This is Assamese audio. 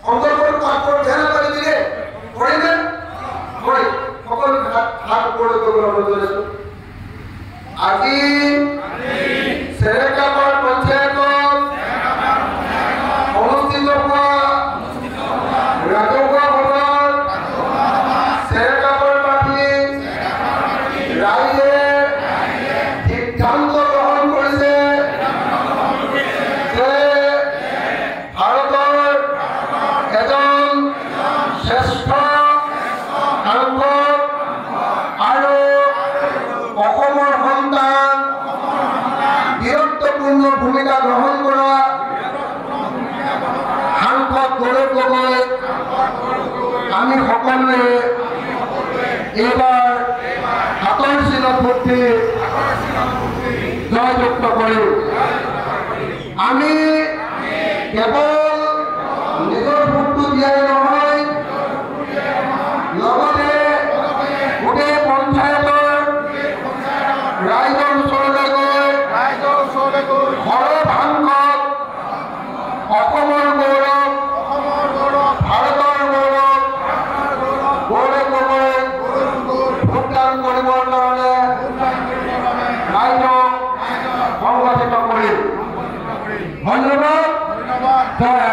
অন্তর্গত তারপর ধ্যান করে দিলে করিবেন করে সকল হাত করে করে আজি সেরেকাপাড় পঞ্চায়েত অনুষ্ঠিত হওয়া রাজহুয়া ভবন সেরেকাপাড় পার্টি রাইজে সিদ্ধান্ত গ্রহণ করেছে যে ভারতের এজন শ্রেষ্ঠ সাংসদ আৰু অসমৰ সন্তান বীৰত্বপূৰ্ণ ভূমিকা গ্ৰহণ কৰা সাংসদ গৌৰৱ গগৈ আমি সকলোৱে এইবাৰ হাতৰ চিনত ভোটি জয়যুক্ত কৰোঁ। আমি কেৱল নিজৰ ভোটটো দিয়াই নহয়, লগতে গোটেই পঞ্চায়তৰ ৰাইজৰ ওচৰলৈ গৈ ঘৰৰ ভাংকত অসমৰ গৌৰৱ, ভাৰতৰ গৌৰৱ, গৌৰৱ গগৈ ভোটদান কৰিবৰ কাৰণে ৰাইজক সংগঠিত কৰিম। ধন্যবাদ। জয়